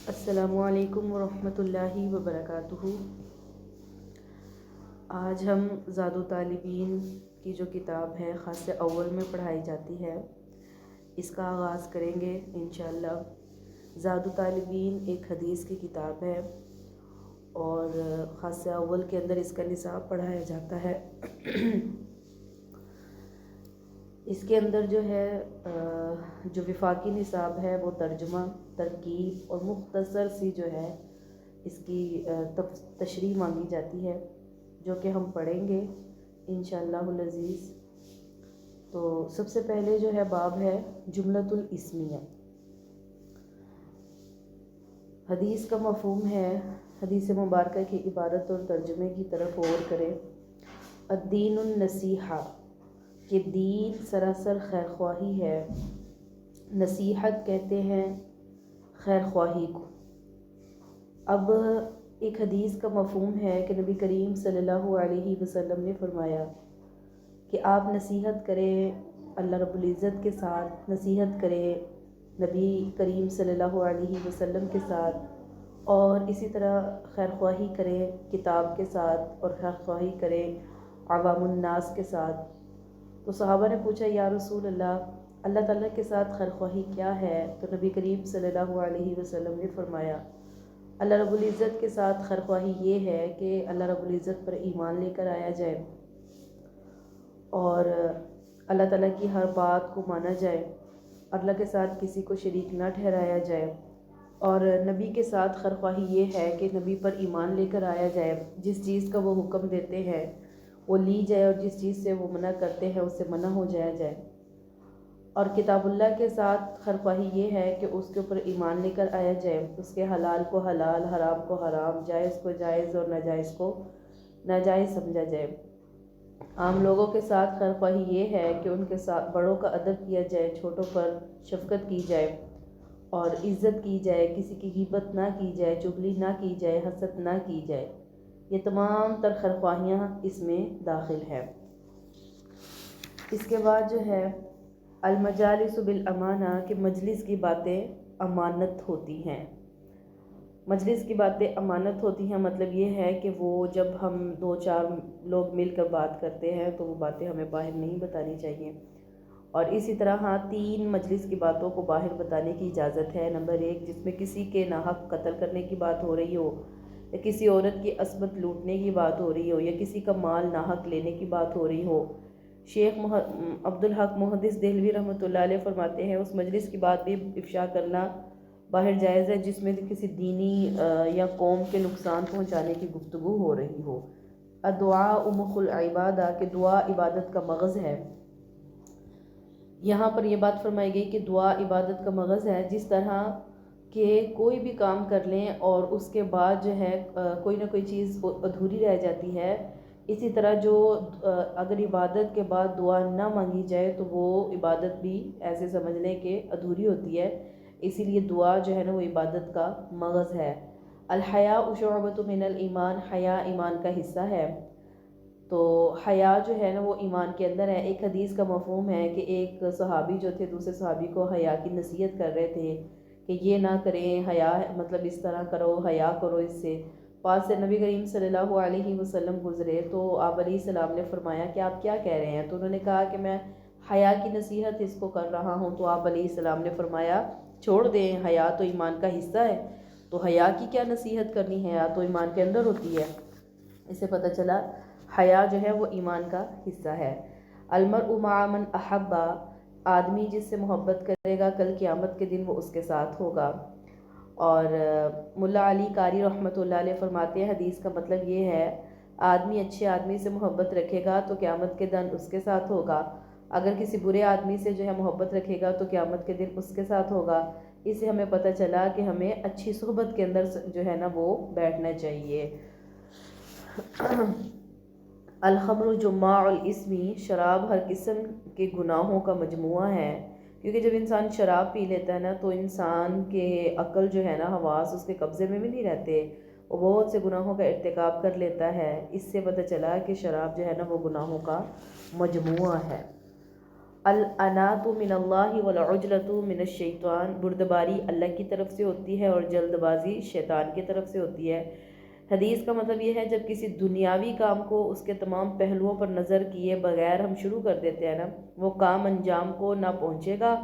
السلام علیکم ورحمۃ اللہ وبرکاتہ۔ آج ہم زاد طالبین کی جو کتاب ہے خاص اول میں پڑھائی جاتی ہے، اس کا آغاز کریں گے انشاءاللہ۔ زاد طالبین ایک حدیث کی کتاب ہے اور خاص اول کے اندر اس کا نصاب پڑھایا جاتا ہے۔ اس کے اندر جو ہے جو وفاقی نصاب ہے وہ ترجمہ، ترکیب اور مختصر سی جو ہے اس کی تشریح مانگی جاتی ہے، جو کہ ہم پڑھیں گے انشاءاللہ العزیز۔ تو سب سے پہلے جو ہے باب ہے جملۃ الاسمیہ۔ حدیث کا مفہوم ہے، حدیث مبارکہ کی عبارت اور ترجمے کی طرف غور کریں۔ الدین النصیحہ، کہ دین سراسر خیر خواہی ہے۔ نصیحت کہتے ہیں خیر خواہی کو۔ اب ایک حدیث کا مفہوم ہے کہ نبی کریم صلی اللہ علیہ وسلم نے فرمایا کہ آپ نصیحت کریں اللہ رب العزت کے ساتھ، نصیحت کریں نبی کریم صلی اللہ علیہ وسلم کے ساتھ، اور اسی طرح خیر خواہی کریں کتاب کے ساتھ اور خیر خواہی کریں عوام الناس کے ساتھ۔ تو صحابہ نے پوچھا یا رسول اللہ تعالیٰ کے ساتھ خیر خواہی کیا ہے؟ تو نبی کریم صلی اللہ علیہ وسلم نے فرمایا اللہ رب العزت کے ساتھ خیر خواہی یہ ہے کہ اللہ رب العزت پر ایمان لے کر آیا جائے اور اللہ تعالیٰ کی ہر بات کو مانا جائے، اللہ کے ساتھ کسی کو شریک نہ ٹھہرایا جائے، اور نبی کے ساتھ خیر خواہی یہ ہے کہ نبی پر ایمان لے کر آیا جائے، جس چیز کا وہ حکم دیتے ہیں وہ لی جائے اور جس چیز سے وہ منع کرتے ہیں اس سے منع ہو جایا جائے، اور کتاب اللہ کے ساتھ خیر خواہی یہ ہے کہ اس کے اوپر ایمان لے کر آیا جائے، اس کے حلال کو حلال، حرام کو حرام، جائز کو جائز اور ناجائز کو ناجائز سمجھا جائے۔ عام لوگوں کے ساتھ خیر خواہی یہ ہے کہ ان کے ساتھ بڑوں کا ادب کیا جائے، چھوٹوں پر شفقت کی جائے اور عزت کی جائے، کسی کی غیبت نہ کی جائے، چغلی نہ کی جائے، حسد نہ کی جائے۔ یہ تمام تر خیر خواہیاں اس میں داخل ہے۔ اس کے بعد جو ہے المجالس بالامانہ، کہ مجلس کی باتیں امانت ہوتی ہیں۔ مجلس کی باتیں امانت ہوتی ہیں مطلب یہ ہے کہ وہ جب ہم 2-4 لوگ مل کر بات کرتے ہیں تو وہ باتیں ہمیں باہر نہیں بتانی چاہیے، اور اسی طرح 3 مجلس کی باتوں کو باہر بتانے کی اجازت ہے۔ نمبر 1، جس میں کسی کے ناحق قتل کرنے کی بات ہو رہی ہو، یا کسی عورت کی عصمت لوٹنے کی بات ہو رہی ہو، یا کسی کا مال ناحق لینے کی بات ہو رہی ہو۔ شیخ عبدالحق محدث دہلوی رحمۃ اللہ علیہ فرماتے ہیں اس مجلس کی بات بھی افشا کرنا باہر جائز ہے جس میں کسی دینی یا قوم کے نقصان پہنچانے کی گفتگو ہو رہی ہو۔ الدعاء مخ العبادہ، کہ دعا عبادت کا مغز ہے۔ یہاں پر یہ بات فرمائی گئی کہ دعا عبادت کا مغز ہے، جس طرح کہ کوئی بھی کام کر لیں اور اس کے بعد جو ہے کوئی نہ کوئی چیز ادھوری رہ جاتی ہے، اسی طرح جو اگر عبادت کے بعد دعا نہ مانگی جائے تو وہ عبادت بھی ایسے سمجھ لیں کہ ادھوری ہوتی ہے، اسی لیے دعا جو ہے نا وہ عبادت کا مغز ہے۔ الحیاء شعبۃ من الایمان، حیا ایمان کا حصہ ہے۔ تو حیا جو ہے نا وہ ایمان کے اندر ہے۔ ایک حدیث کا مفہوم ہے کہ ایک صحابی جو تھے دوسرے صحابی کو حیا کی نصیحت کر رہے تھے کہ یہ نہ کریں، حیا مطلب اس طرح کرو، حیا کرو اس سے۔ پاس سے نبی کریم صلی اللہ علیہ وسلم گزرے تو آپ علیہ السلام نے فرمایا کہ آپ کیا کہہ رہے ہیں؟ تو انہوں نے کہا کہ میں حیا کی نصیحت اس کو کر رہا ہوں۔ تو آپ علیہ السلام نے فرمایا چھوڑ دیں، حیا تو ایمان کا حصہ ہے، تو حیا کی کیا نصیحت کرنی ہے، حیا تو ایمان کے اندر ہوتی ہے۔ اس سے پتہ چلا حیا جو ہے وہ ایمان کا حصہ ہے۔ المرء مع من احب، آدمی جس سے محبت کرے گا کل قیامت کے دن وہ اس کے ساتھ ہوگا۔ اور ملا علی قاری رحمۃ اللہ علیہ فرماتے ہیں حدیث کا مطلب یہ ہے آدمی اچھے آدمی سے محبت رکھے گا تو قیامت کے دن اس کے ساتھ ہوگا، اگر کسی برے آدمی سے جو ہے محبت رکھے گا تو قیامت کے دن اس کے ساتھ ہوگا۔ اس سے ہمیں پتہ چلا کہ ہمیں اچھی صحبت کے اندر جو ہے نا وہ بیٹھنا چاہیے۔ الخمر جماع الاسم، شراب ہر قسم کے گناہوں کا مجموعہ ہے، کیونکہ جب انسان شراب پی لیتا ہے نا تو انسان کے عقل جو ہے نا حواس اس کے قبضے میں بھی نہیں رہتے، وہ بہت سے گناہوں کا ارتکاب کر لیتا ہے۔ اس سے پتہ چلا کہ شراب جو ہے نا وہ گناہوں کا مجموعہ ہے۔ العنات من اللہ والعجلۃ من الشیطان، بردباری اللہ کی طرف سے ہوتی ہے اور جلد بازی شیطان کی طرف سے ہوتی ہے۔ حدیث کا مطلب یہ ہے جب کسی دنیاوی کام کو اس کے تمام پہلوؤں پر نظر کیے بغیر ہم شروع کر دیتے ہیں نا، وہ کام انجام کو نہ پہنچے گا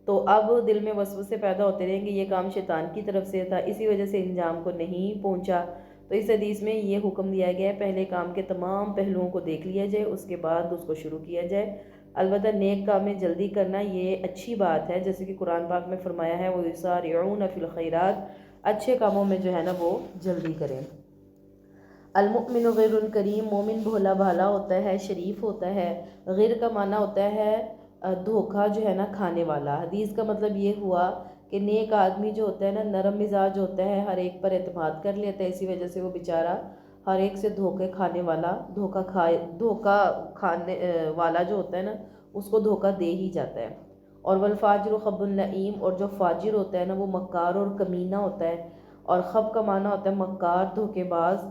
تو اب دل میں وسوسے پیدا ہوتے رہیں گے، یہ کام شیطان کی طرف سے تھا اسی وجہ سے انجام کو نہیں پہنچا۔ تو اس حدیث میں یہ حکم دیا گیا ہے پہلے کام کے تمام پہلوؤں کو دیکھ لیا جائے، اس کے بعد اس کو شروع کیا جائے۔ البتہ نیک کام میں جلدی کرنا یہ اچھی بات ہے، جیسے کہ قرآن پاک میں فرمایا ہے وَيُسَارِعُونَ فِي الْخَيْرَاتِ، اچھے کاموں میں جو ہے نا وہ جلدی کریں۔ المؤمن غیر کریم، مومن بھولا بھالا ہوتا ہے، شریف ہوتا ہے۔ غیر کا معنی ہوتا ہے دھوکہ جو ہے نا کھانے والا۔ حدیث کا مطلب یہ ہوا کہ نیک آدمی جو ہوتا ہے نا نرم مزاج ہوتا ہے، ہر ایک پر اعتماد کر لیتا ہے، اسی وجہ سے وہ بیچارہ ہر ایک سے دھوکے کھانے والا، دھوکہ کھانے والا جو ہوتا ہے نا اس کو دھوکہ دے ہی جاتا ہے۔ اور والفاجر خب اللئیم، اور جو فاجر ہوتا ہے نا وہ مکار اور کمینہ ہوتا ہے، اور خب کا معنی ہوتا ہے مکار، دھوکے باز۔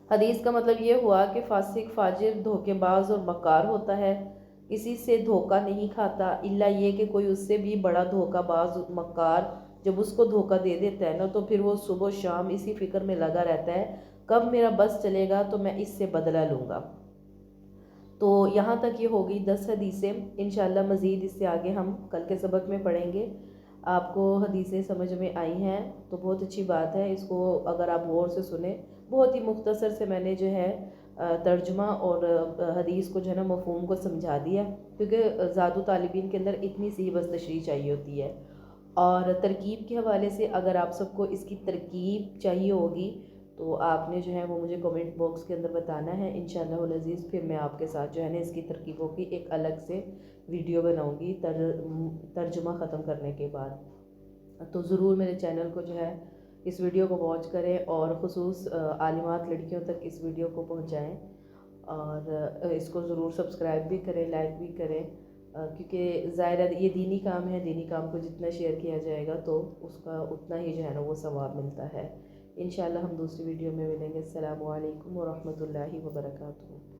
حدیث کا مطلب یہ ہوا کہ فاسق، فاجر، دھوکے باز اور مکار ہوتا ہے، کسی سے دھوکہ نہیں کھاتا الا یہ کہ کوئی اس سے بھی بڑا دھوکہ باز مکار جب اس کو دھوکہ دے دیتا ہے نا تو پھر وہ صبح و شام اسی فکر میں لگا رہتا ہے کب میرا بس چلے گا تو میں اس سے بدلہ لوں گا۔ تو یہاں تک یہ ہوگی 10 حدیثیں، انشاءاللہ مزید اس سے آگے ہم کل کے سبق میں پڑھیں گے۔ آپ کو حدیثیں سمجھ میں آئی ہیں تو بہت اچھی بات ہے، اس کو اگر آپ غور سے سنیں، بہت ہی مختصر سے میں نے جو ہے ترجمہ اور حدیث کو جو ہے نا مفہوم کو سمجھا دیا، کیونکہ زادو طالبین کے اندر اتنی سی بس تشریح چاہیے ہوتی ہے۔ اور ترکیب کے حوالے سے اگر آپ سب کو اس کی ترکیب چاہیے ہوگی تو آپ نے جو ہے وہ مجھے کمنٹ باکس کے اندر بتانا ہے، انشاءاللہ العزیز پھر میں آپ کے ساتھ جو ہے نا اس کی ترکیبوں کی ایک الگ سے ویڈیو بناؤں گی ترجمہ ختم کرنے کے بعد۔ تو ضرور میرے چینل کو جو ہے اس ویڈیو کو واچ کریں اور خصوص عالمات لڑکیوں تک اس ویڈیو کو پہنچائیں، اور اس کو ضرور سبسکرائب بھی کریں، لائک بھی کریں، کیونکہ ظاہر ہے یہ دینی کام ہے، دینی کام کو جتنا شیئر کیا جائے گا تو اس کا اتنا ہی جو ہے نا وہ ثواب ملتا ہے۔ انشاءاللہ ہم دوسری ویڈیو میں ملیں گے۔ السلام علیکم ورحمۃ اللہ وبرکاتہ۔